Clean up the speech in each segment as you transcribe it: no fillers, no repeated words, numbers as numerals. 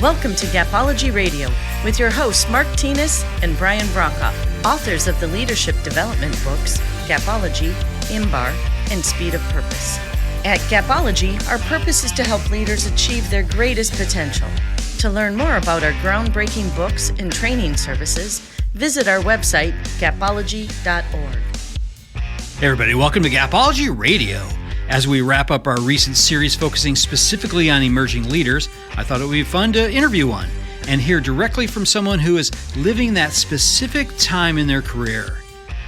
Welcome to Gapology Radio with your hosts Mark Tinas and Brian Brockhoff, authors of the leadership development books Gapology, IMBAR, and Speed of Purpose. At Gapology, our purpose is to help leaders achieve their greatest potential. To learn more about our groundbreaking books and training services, visit our website, gapology.org. Hey everybody, welcome to Gapology Radio. As we wrap up our recent series focusing specifically on emerging leaders, I thought it would be fun to interview one and hear directly from someone who is living that specific time in their career.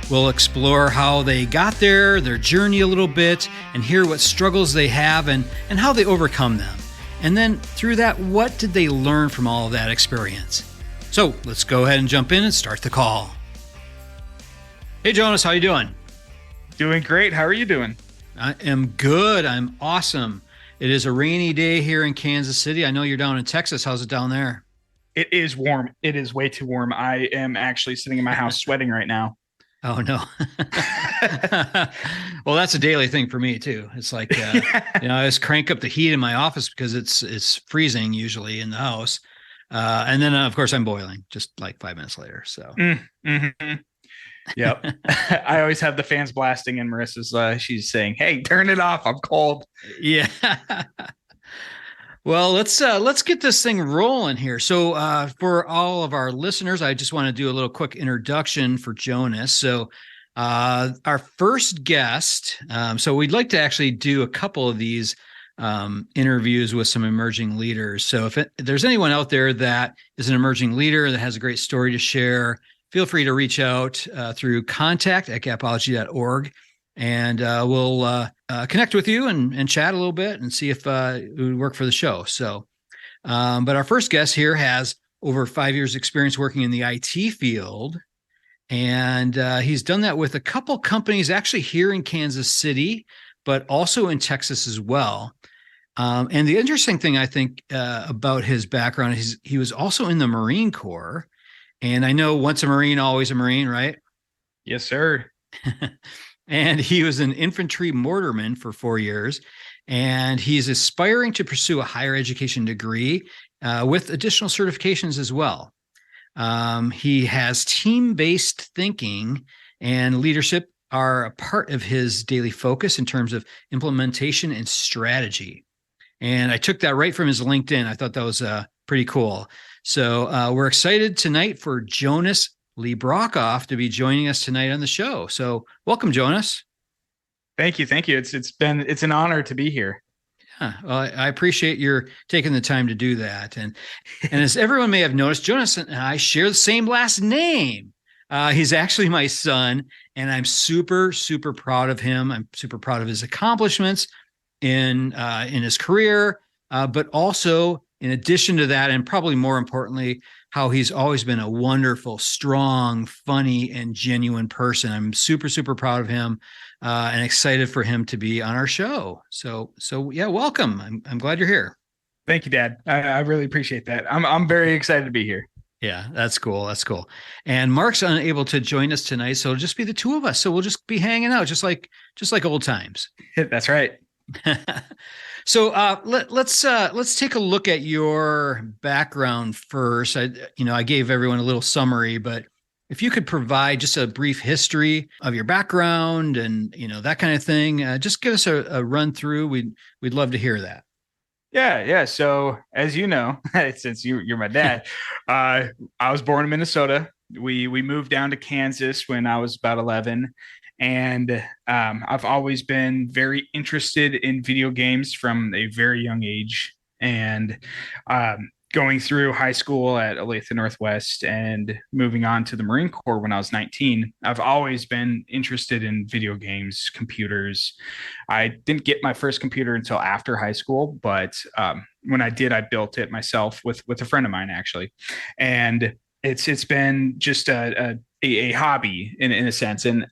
We'll explore how they got there, their journey a little bit, and hear what struggles they have and how they overcome them. And then through that, what did they learn from all of that experience? So let's go ahead and jump in and start the call. Hey Jonas, how you doing? Doing great. How are you doing? I am good. I'm awesome. It is a rainy day here in Kansas City. I know you're down in Texas. How's it down there? It is warm. It is way too warm. I am actually sitting in my house sweating right now. Oh, no. Well, that's a daily thing for me, too. It's like, I just crank up the heat in my office because it's freezing usually in the house. And then, of course, I'm boiling just like 5 minutes later. So. Mm-hmm. Yep. I always have the fans blasting and Marissa's, she's saying, hey, turn it off. I'm cold. Yeah. Well, let's get this thing rolling here. So for all of our listeners, I just want to do a little quick introduction for Jonas. So our first guest, so we'd like to actually do a couple of these interviews with some emerging leaders. So if there's anyone out there that is an emerging leader that has a great story to share, feel free to reach out through contact@gapology.org, and we'll connect with you and chat a little bit and see if it would work for the show. So, but our first guest here has over 5 years experience working in the IT field, and he's done that with a couple companies actually here in Kansas City, but also in Texas as well. And the interesting thing I think about his background is he was also in the Marine Corps. And I know once a Marine, always a Marine, right? Yes, sir. And he was an infantry mortarman for 4 years. And he's aspiring to pursue a higher education degree with additional certifications as well. He has team-based thinking and leadership are a part of his daily focus in terms of implementation and strategy. And I took that right from his LinkedIn. I thought that was pretty cool. So we're excited tonight for Jonas Lee-Brockhoff to be joining us tonight on the show. So welcome, Jonas. Thank you. It's an honor to be here. Yeah, well, I appreciate your taking the time to do that. And as everyone may have noticed, Jonas and I share the same last name. He's actually my son, and I'm super, super proud of him. I'm super proud of his accomplishments in his career, but also in addition to that, and probably more importantly, how he's always been a wonderful, strong, funny, and genuine person. I'm super, super proud of him and excited for him to be on our show. So yeah, welcome. I'm glad you're here. Thank you, Dad. I really appreciate that. I'm very excited to be here. Yeah, that's cool. That's cool. And Mark's unable to join us tonight, so it'll just be the two of us. So we'll just be hanging out, just like old times. That's right. So let's take a look at your background first. I gave everyone a little summary, but if you could provide just a brief history of your background and that kind of thing, just give us a run through. We'd love to hear that. Yeah. So as you know, since you're my dad, I was born in Minnesota. We moved down to Kansas when I was about 11. And I've always been very interested in video games from a very young age. And going through high school at Olathe Northwest and moving on to the Marine Corps when I was 19, I've always been interested in video games, computers. I didn't get my first computer until after high school, but when I did, I built it myself with a friend of mine, actually. And it's been just a hobby in a sense. And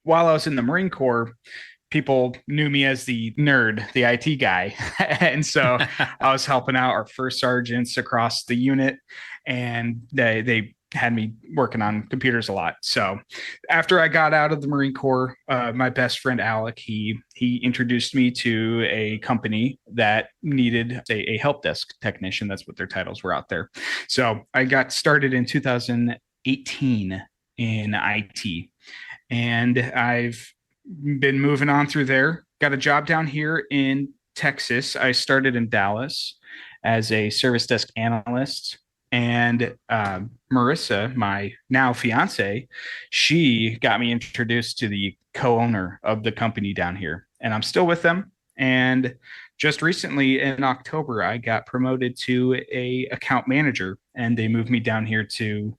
while I was in the Marine Corps, people knew me as the nerd, the IT guy. And so I was helping out our first sergeants across the unit, and they had me working on computers a lot. So after I got out of the Marine Corps, my best friend Alec, he introduced me to a company that needed a help desk technician. That's what their titles were out there. So I got started in 2018 in IT, and I've been moving on through there. Got a job down here in Texas. I started in Dallas as a service desk analyst. And Marissa, my now fiance, she got me introduced to the co-owner of the company down here, and I'm still with them. And just recently in October, I got promoted to a account manager, and they moved me down to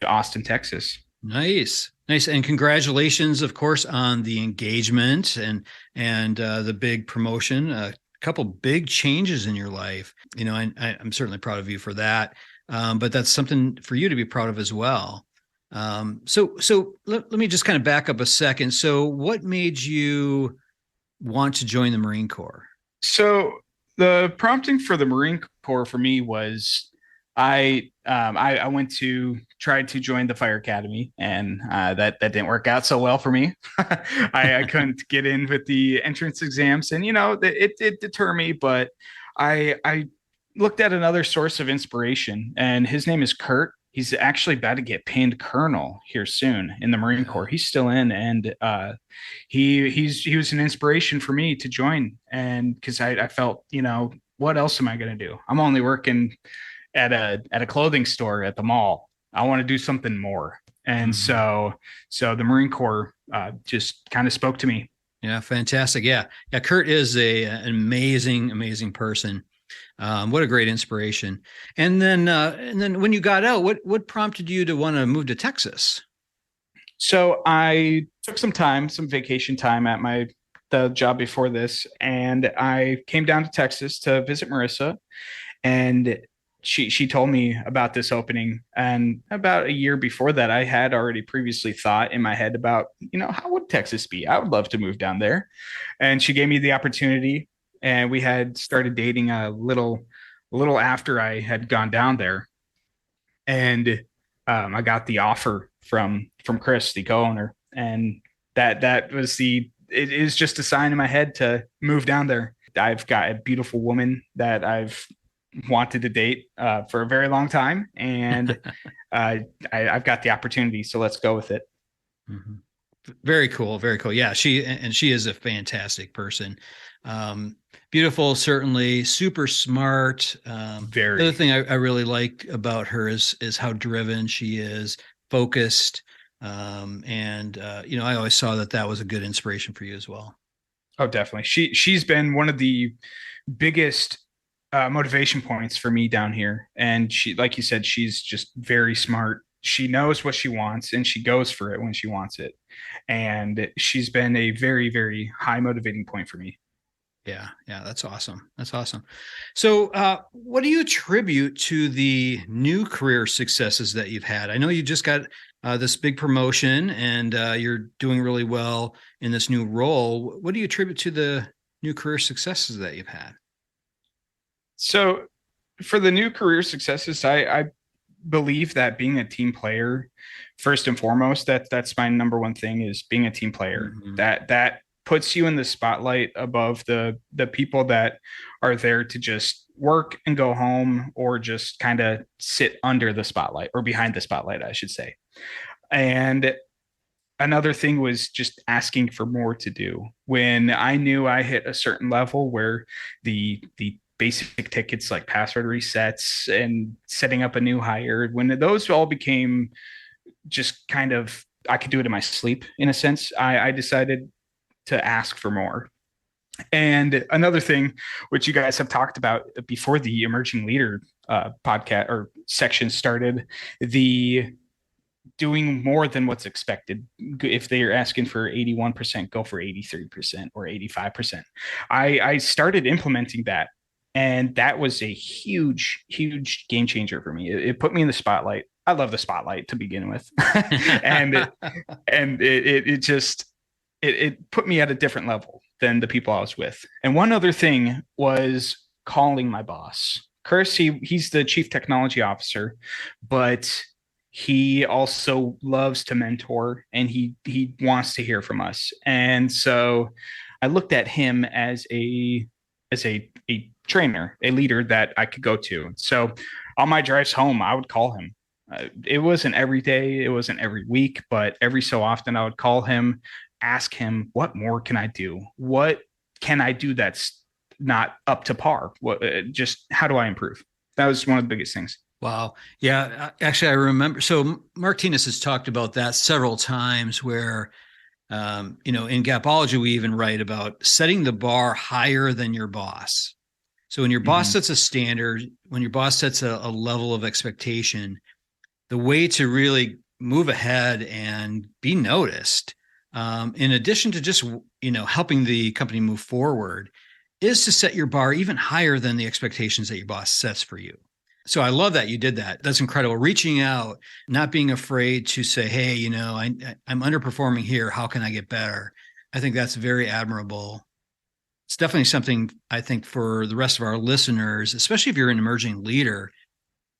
Austin, Texas. Nice. And congratulations, of course, on the engagement and the big promotion. Couple big changes in your life, and I'm certainly proud of you for that. But that's something for you to be proud of as well. So let me just kind of back up a second. So what made you want to join the Marine Corps? So the prompting for the Marine Corps for me was I went to tried to join the fire academy, and that didn't work out so well for me. I couldn't get in with the entrance exams, and it deterred me. But I looked at another source of inspiration, and his name is Kurt. He's actually about to get pinned colonel here soon in the Marine Corps. He's still in, and he was an inspiration for me to join, and because I felt, what else am I going to do? I'm only working at a clothing store at the mall. I want to do something more. And so the Marine Corps just kind of spoke to me. Yeah. Fantastic. Yeah. Kurt is an amazing person. What a great inspiration. And then when you got out, what prompted you to want to move to Texas? So I took some vacation time at the job before this, and I came down to Texas to visit Marissa, and she told me about this opening. And about a year before that, I had already previously thought in my head about, how would Texas be? I would love to move down there. And she gave me the opportunity, and we had started dating a little after I had gone down there. And I got the offer from Chris, the co-owner, and that was it is just a sign in my head to move down there. I've got a beautiful woman that I've wanted to date for a very long time, and I've got the opportunity, so let's go with it. Mm-hmm. Very cool. Yeah, she is a fantastic person. Beautiful, certainly, super smart. Very. The other thing I really like about her is how driven she is, focused, and I always saw that was a good inspiration for you as well. Oh, definitely. She's been one of the biggest motivation points for me down here. And she, like you said, she's just very smart. She knows what she wants, and she goes for it when she wants it. And she's been a very, very high motivating point for me. Yeah. That's awesome. So what do you attribute to the new career successes that you've had? I know you just got this big promotion, and you're doing really well in this new role. What do you attribute to the new career successes that you've had? So for the new career successes, I believe that being a team player, first and foremost, that's my number one thing, is being a team player. Mm-hmm. That puts you in the spotlight above the people that are there to just work and go home, or just kind of sit under the spotlight, or behind the spotlight, I should say. And another thing was just asking for more to do. When I knew I hit a certain level where the basic tickets like password resets and setting up a new hire, when those all became just kind of, I could do it in my sleep, in a sense, I decided to ask for more. And another thing, which you guys have talked about before the Emerging Leader podcast or section started, the doing more than what's expected. If they're asking for 81%, go for 83% or 85%. I started implementing that, and that was a huge game changer for me. It put me in the spotlight. I love the spotlight to begin with. and it put me at a different level than the people I was with. And one other thing was calling my boss. Chris, he's the chief technology officer, but he also loves to mentor, and he wants to hear from us. And so I looked at him as a trainer, a leader that I could go to. So on my drives home, I would call him. It wasn't every day, it wasn't every week, but every so often I would call him, ask him, what more can I do? What can I do that's not up to par? What, just how do I improve? That was one of the biggest things. Wow. Yeah. Actually, I remember. So Martinez has talked about that several times where, in Gapology, we even write about setting the bar higher than your boss. So when your boss Mhm. sets a standard, when your boss sets a level of expectation, the way to really move ahead and be noticed, in addition to just, helping the company move forward, is to set your bar even higher than the expectations that your boss sets for you. So I love that you did that. That's incredible. Reaching out, not being afraid to say, hey, I'm underperforming here. How can I get better? I think that's very admirable. It's definitely something I think for the rest of our listeners, especially if you're an emerging leader,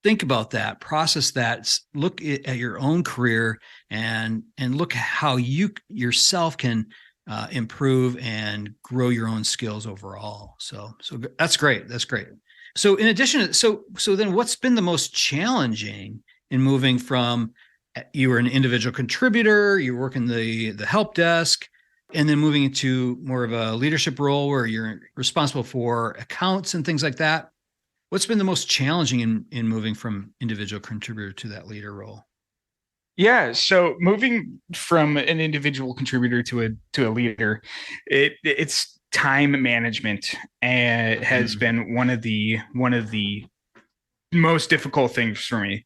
think about that, process that, look at your own career and look how you yourself can improve and grow your own skills overall. So that's great. That's great. So in addition, so then what's been the most challenging in moving from you were an individual contributor, you work in the help desk, and then moving into more of a leadership role where you're responsible for accounts and things like that? What's been the most challenging in moving from individual contributor to that leader role? Yeah, so moving from an individual contributor to a leader, it's time management, and has been one of the most difficult things for me.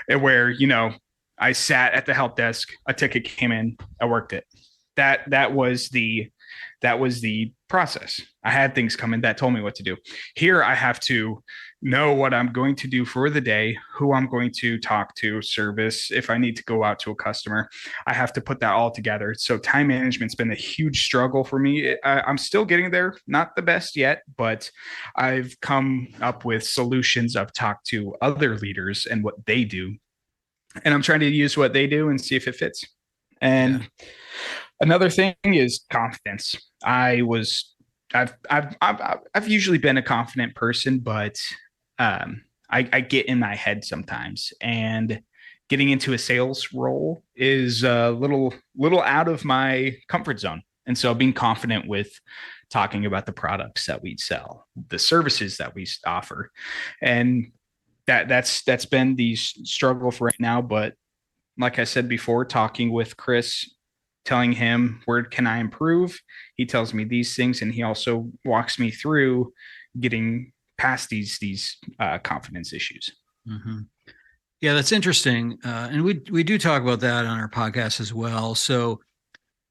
Where I sat at the help desk, a ticket came in, I worked it. That was the process. I had things come in that told me what to do. Here I have to know what I'm going to do for the day, who I'm going to talk to, service, if I need to go out to a customer. I have to put that all together. So time management's been a huge struggle for me. I'm still getting there, not the best yet, but I've come up with solutions. I've talked to other leaders and what they do, and I'm trying to use what they do and see if it fits. Yeah. And another thing is confidence. I've usually been a confident person, but I get in my head sometimes, and getting into a sales role is a little out of my comfort zone. And so being confident with talking about the products that we sell, the services that we offer, and that's been the struggle for right now. But like I said before, talking with Chris, telling him where can I improve, he tells me these things, and he also walks me through getting past these confidence issues. Mm-hmm. Yeah, that's interesting, and we do talk about that on our podcast as well. So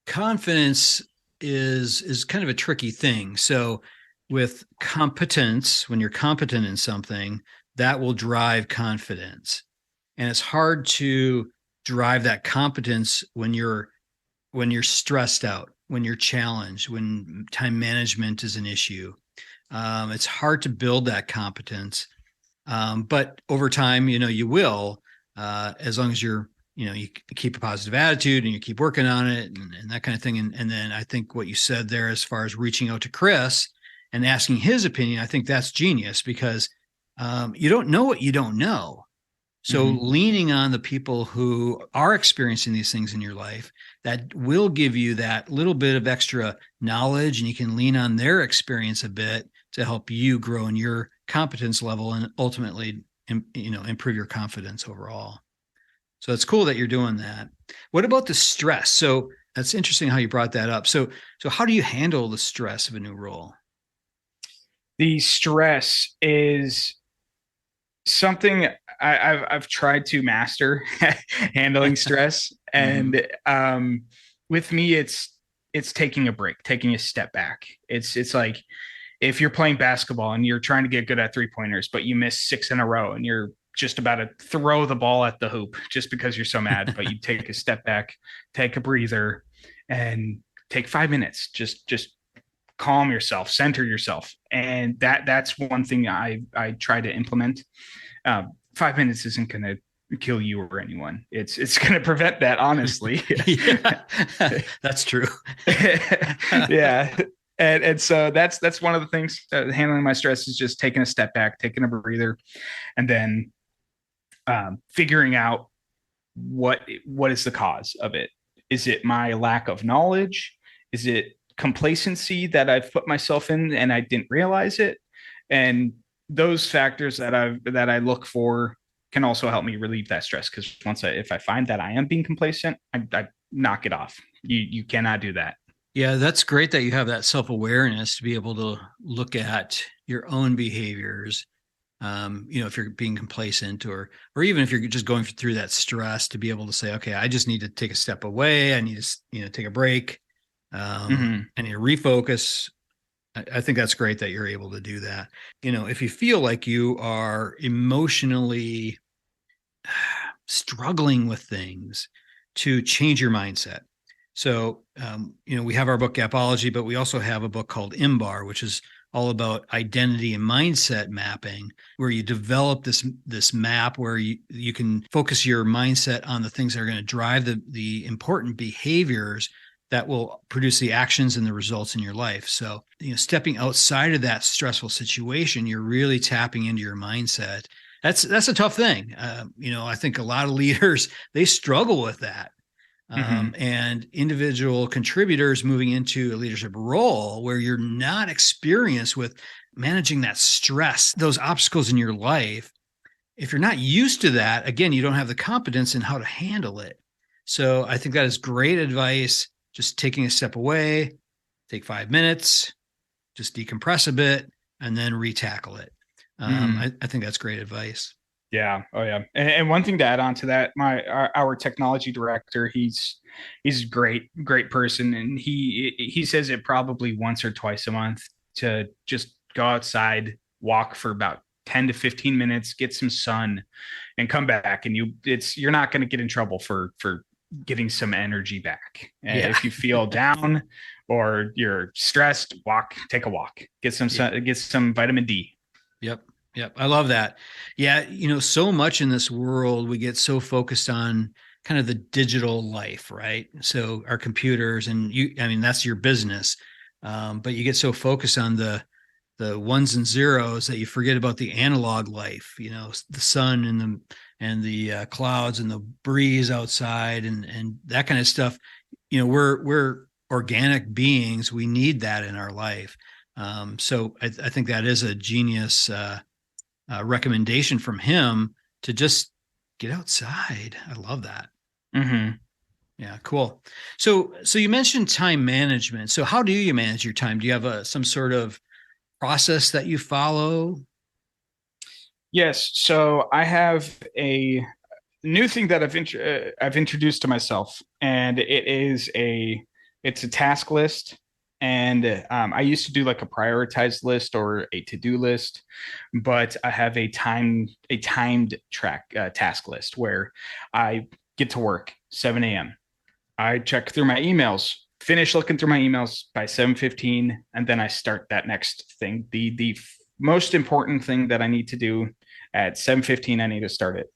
confidence is kind of a tricky thing. So with competence, when you're competent in something, that will drive confidence, and it's hard to drive that competence when you're stressed out, when you're challenged, when time management is an issue. It's hard to build that competence. But over time, you will, as long as you keep a positive attitude and you keep working on it and that kind of thing. And then I think what you said there, as far as reaching out to Chris and asking his opinion, I think that's genius, because you don't know what you don't know. So leaning on the people who are experiencing these things in your life, that will give you that little bit of extra knowledge, and you can lean on their experience a bit to help you grow in your competence level and ultimately, improve your confidence overall. So it's cool that you're doing that. What about the stress? So that's interesting how you brought that up. So how do you handle the stress of a new role? The stress is something I've tried to master, handling stress. And with me, it's taking a break, taking a step back. It's like if you're playing basketball and you're trying to get good at 3-pointers, but you miss 6 in a row and you're just about to throw the ball at the hoop just because you're so mad, but you take a step back, take a breather, and take 5 minutes. Just calm yourself, center yourself. And that's one thing I try to implement. 5 minutes isn't going to kill you or anyone. It's going to prevent that, honestly. Yeah, that's true. Yeah. And so that's one of the things, handling my stress is just taking a step back, taking a breather, and then figuring out what is the cause of it. Is it my lack of knowledge? Is it complacency that I've put myself in and I didn't realize it? And those factors that I look for can also help me relieve that stress, because if I find that I am being complacent, I knock it off. You cannot do that. Yeah, that's great that you have that self-awareness to be able to look at your own behaviors. If you're being complacent, or even if you're just going through that stress, to be able to say, okay, I just need to take a step away. I need to, take a break. I need to refocus. I think that's great that you're able to do that. If you feel like you are emotionally struggling with things, to change your mindset. So, we have our book Gapology, but we also have a book called IMBAR, which is all about identity and mindset mapping, where you develop this map where you can focus your mindset on the things that are going to drive the important behaviors that will produce the actions and the results in your life. So, stepping outside of that stressful situation, you're really tapping into your mindset. That's a tough thing. I think a lot of leaders, they struggle with that. And individual contributors moving into a leadership role where you're not experienced with managing that stress, those obstacles in your life. If you're not used to that, again, you don't have the competence in how to handle it. So I think that is great advice. Just taking a step away, take 5 minutes, just decompress a bit, and then retackle it. I think that's great advice. Yeah. Oh yeah. And one thing to add on to that, our technology director, he's a great person. And he says it probably once or twice a month to just go outside, walk for about 10 to 15 minutes, get some sun, and come back. And you're not going to get in trouble for getting some energy back. Yeah. If you feel down or you're stressed, take a walk, get some sun, get some vitamin D. Yep. I love that. Yeah. So much in this world, we get so focused on kind of the digital life, right? So our computers and that's your business. But you get so focused on the ones and zeros that you forget about the analog life, the sun and the clouds and the breeze outside and that kind of stuff. We're organic beings. We need that in our life. So I think that is a genius recommendation from him to just get outside. I love that. Yeah, cool. So you mentioned time management. So how do you manage your time? Do you have some sort of process that you follow? Yes. So I have a new thing that I've introduced to myself, and it's a task list. And I used to do like a prioritized list or a to-do list, but I have a timed task list where I get to work 7 a.m. I check through my emails, finish looking through my emails by 7:15, and then I start that next thing. The most important thing that I need to do at 7:15, I need to start it.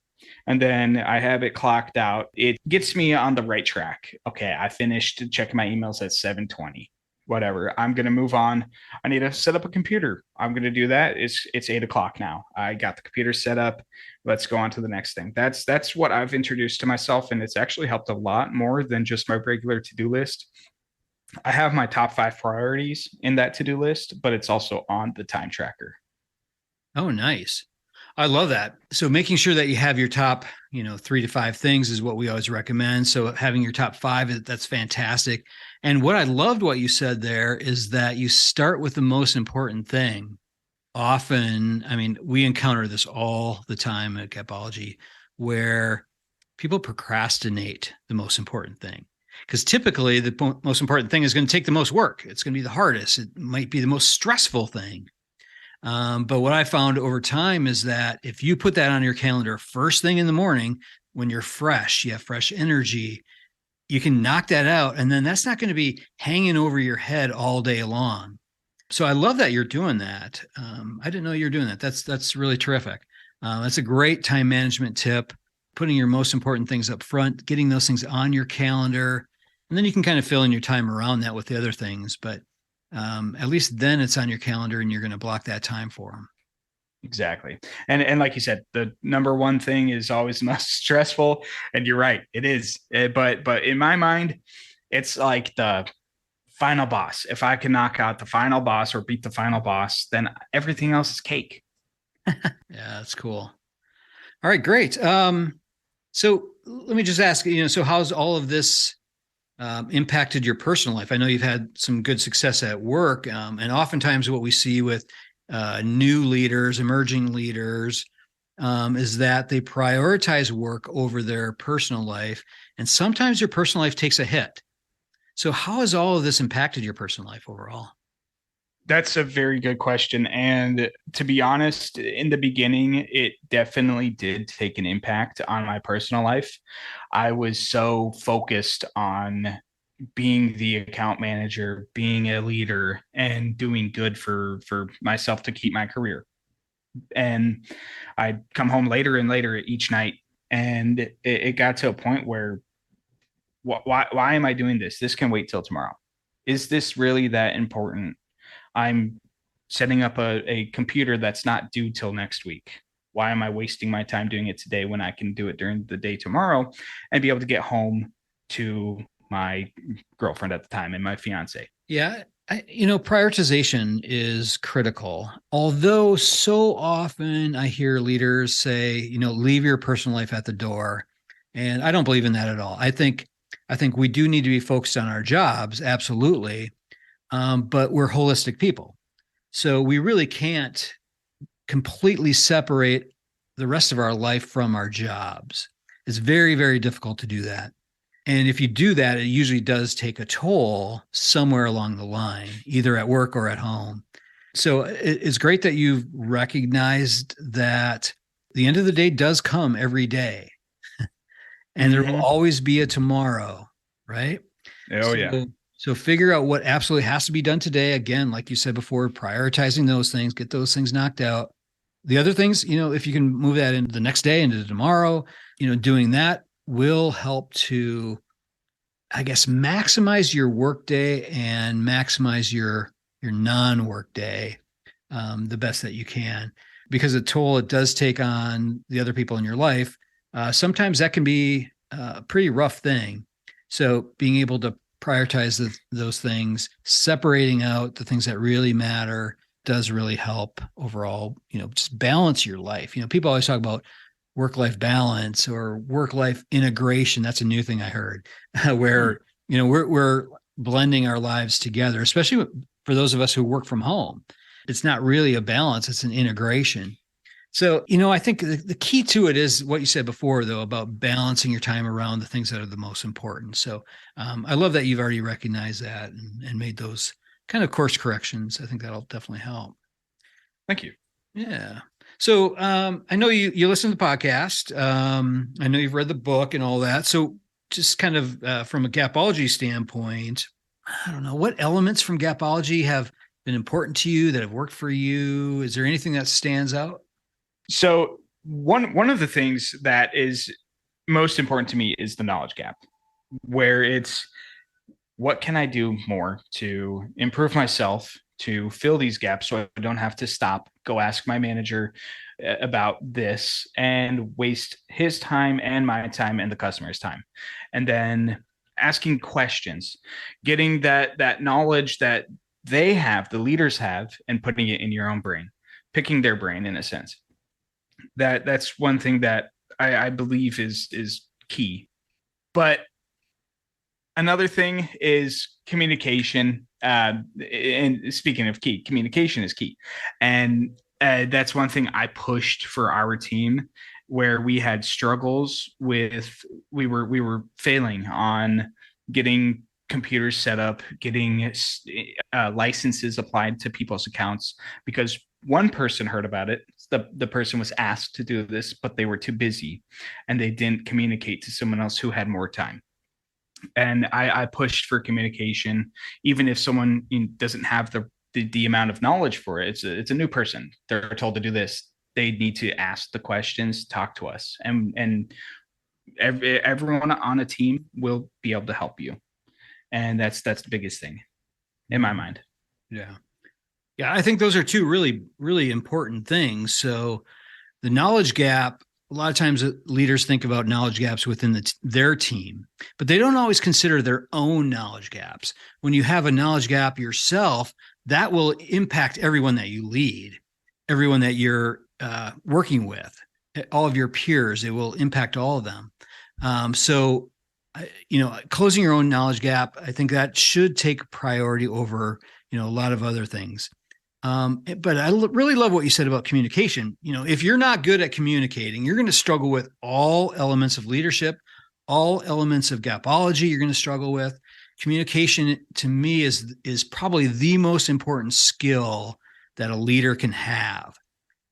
And then I have it clocked out. It gets me on the right track. Okay, I finished checking my emails at 7:20. Whatever, I'm going to move on. I need to set up a computer. I'm going to do that. It's 8:00 now. I got the computer set up. Let's go on to the next thing. That's what I've introduced to myself. And it's actually helped a lot more than just my regular to-do list. I have my top 5 priorities in that to-do list, but it's also on the time tracker. Oh, nice. I love that. So making sure that you have your top, 3 to 5 things is what we always recommend. So having your top 5, that's fantastic. And what I loved what you said there is that you start with the most important thing. Often, we encounter this all the time at Gapology, where people procrastinate the most important thing. Because typically the most important thing is going to take the most work. It's going to be the hardest. It might be the most stressful thing. But what I found over time is that if you put that on your calendar first thing in the morning, when you're fresh, you have fresh energy, you can knock that out. And then that's not going to be hanging over your head all day long. So I love that you're doing that. I didn't know you're doing that. That's really terrific. That's a great time management tip. putting your most important things up front, getting those things on your calendar, and then you can kind of fill in your time around that with the other things. But at least then it's on your calendar and you're going to block that time for them. Exactly. And like you said, the number one thing is always the most stressful. And you're right, it is. But in my mind, it's like the final boss. If I can knock out the final boss or beat the final boss, then everything else is cake. Yeah, that's cool. All right, great. So let me just ask, so how's all of this impacted your personal life? I know you've had some good success at work, and oftentimes what we see with new leaders, emerging leaders, is that they prioritize work over their personal life, and sometimes your personal life takes a hit. So how has all of this impacted your personal life overall? That's a very good question. And to be honest, in the beginning, it definitely did take an impact on my personal life. I was so focused on being the account manager, being a leader, and doing good for myself to keep my career. And I'd come home later and later each night, and it got to a point where why am I doing this? This can wait till tomorrow. Is this really that important? I'm setting up a computer that's not due till next week. Why am I wasting my time doing it today when I can do it during the day tomorrow and be able to get home to my girlfriend at the time and my fiance? Yeah, prioritization is critical. Although so often I hear leaders say, leave your personal life at the door. And I don't believe in that at all. I think we do need to be focused on our jobs, absolutely. But we're holistic people. So we really can't completely separate the rest of our life from our jobs. It's very, very difficult to do that. And if you do that, it usually does take a toll somewhere along the line, either at work or at home. So it's great that you've recognized that the end of the day does come every day. And there will always be a tomorrow, right? Oh, yeah. So figure out what absolutely has to be done today. Again, like you said before, prioritizing those things, get those things knocked out. The other things, if you can move that into the next day, into tomorrow, doing that will help to, I guess, maximize your workday and maximize your non-work day the best that you can. Because the toll it does take on the other people in your life, sometimes that can be a pretty rough thing. So being able to prioritize those things, separating out the things that really matter does really help overall, just balance your life. People always talk about work-life balance or work-life integration. That's a new thing I heard where, we're blending our lives together, especially for those of us who work from home. It's not really a balance, it's an integration. So, I think the key to it is what you said before, though, about balancing your time around the things that are the most important. So I love that you've already recognized that and made those kind of course corrections. I think that'll definitely help. Thank you. Yeah. So I know you listen to the podcast. I know you've read the book and all that. So just kind of from a Gapology standpoint, I don't know, what elements from Gapology have been important to you that have worked for you? Is there anything that stands out? So one of the things that is most important to me is the knowledge gap, where it's what can I do more to improve myself, to fill these gaps so I don't have to stop, go ask my manager about this and waste his time and my time and the customer's time. And then asking questions, getting that knowledge that they have, the leaders have, and putting it in your own brain, picking their brain in a sense. That's one thing that I believe is key. But another thing is communication. And speaking of key, communication is key. And that's one thing I pushed for our team, where we had struggles with, we were failing on getting computers set up, getting licenses applied to people's accounts, because one person heard about it. The person was asked to do this, but they were too busy and they didn't communicate to someone else who had more time. And I pushed for communication, even if someone doesn't have the amount of knowledge for it. It's a new person. They're told to do this. They need to ask the questions, talk to us. And everyone on a team will be able to help you. And that's the biggest thing in my mind. Yeah. Yeah. I think those are two really, really important things. So the knowledge gap, a lot of times leaders think about knowledge gaps within their team, but they don't always consider their own knowledge gaps. When you have a knowledge gap yourself, that will impact everyone that you lead, everyone that you're working with, all of your peers. It will impact all of them. So, closing your own knowledge gap, I think that should take priority over, a lot of other things. But I really love what you said about communication. If you're not good at communicating, you're going to struggle with all elements of leadership, all elements of gapology. You're going to struggle with communication. To me, is probably the most important skill that a leader can have.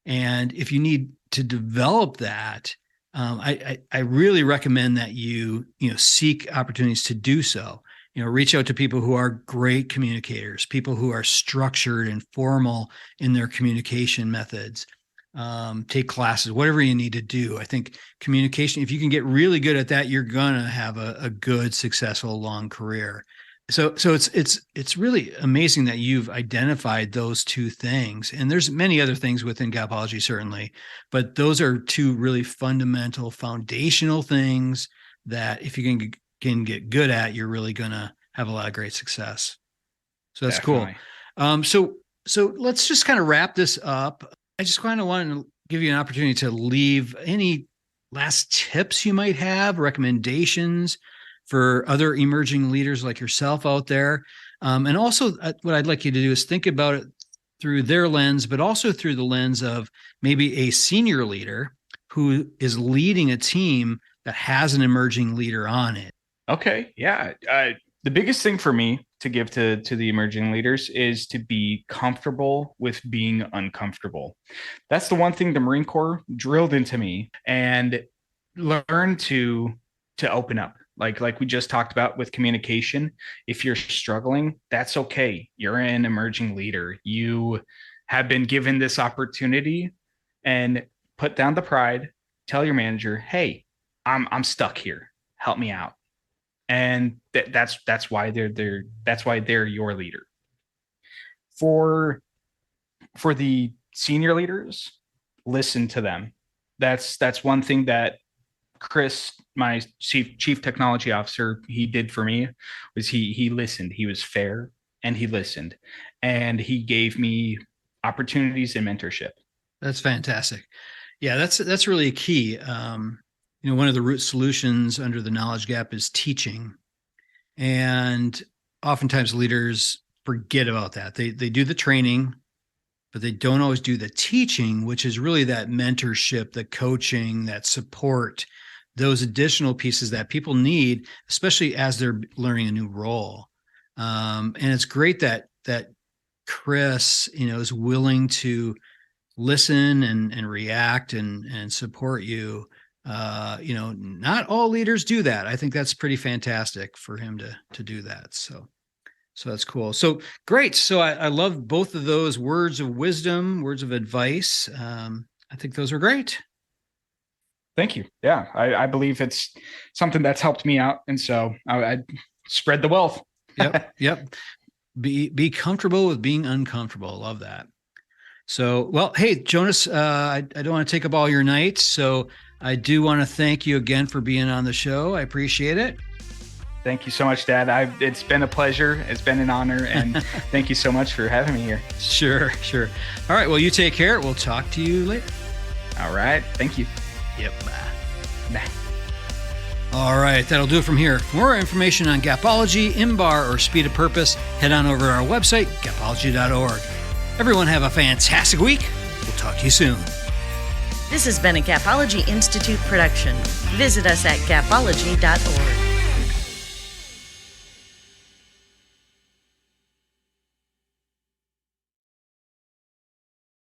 And if you need to develop that, I really recommend that you seek opportunities to do so. Reach out to people who are great communicators, people who are structured and formal in their communication methods. Take classes, whatever you need to do. I think communication, if you can get really good at that, you're gonna have a good, successful, long career. So it's really amazing that you've identified those two things. And there's many other things within gapology, certainly, but those are two really fundamental, foundational things that if you can get good at, you're really going to have a lot of great success. So that's Definitely. Cool. So let's just kind of wrap this up. I just kind of want to give you an opportunity to leave any last tips you might have, recommendations for other emerging leaders like yourself out there. And also what I'd like you to do is think about it through their lens, but also through the lens of maybe a senior leader who is leading a team that has an emerging leader on it. Okay. Yeah. The biggest thing for me to give to the emerging leaders is to be comfortable with being uncomfortable. That's the one thing the Marine Corps drilled into me, and learn to open up. Like we just talked about with communication. If you're struggling, that's okay. You're an emerging leader. You have been given this opportunity, and put down the pride. Tell your manager, hey, I'm stuck here. Help me out. And that's why they're your leader. For the senior leaders, listen to them. That's one thing that Chris, my chief technology officer, he did for me, was he listened. He was fair, and he listened, and he gave me opportunities and mentorship. That's fantastic. Yeah, that's really a key. One of the root solutions under the knowledge gap is teaching. And oftentimes leaders forget about that. They do the training, but they don't always do the teaching, which is really that mentorship, the coaching, that support, those additional pieces that people need, especially as they're learning a new role. And it's great that Chris, is willing to listen and react and support you. Not all leaders do that. I think that's pretty fantastic for him to do that. So that's cool. So great. So I love both of those words of wisdom, words of advice. I think those are great. Thank you. Yeah, I believe it's something that's helped me out. And so I spread the wealth. Yep. Be comfortable with being uncomfortable. Love that. So, well, hey, Jonas, I don't want to take up all your nights. So I do want to thank you again for being on the show. I appreciate it. Thank you so much, Dad. It's been a pleasure. It's been an honor. And thank you so much for having me here. Sure. All right. Well, you take care. We'll talk to you later. All right. Thank you. Yep. Bye. All right. That'll do it from here. For more information on gapology, IMBAR, or Speed of Purpose, head on over to our website, gapology.org. Everyone have a fantastic week. We'll talk to you soon. This has been a Gapology Institute production. Visit us at gapology.org.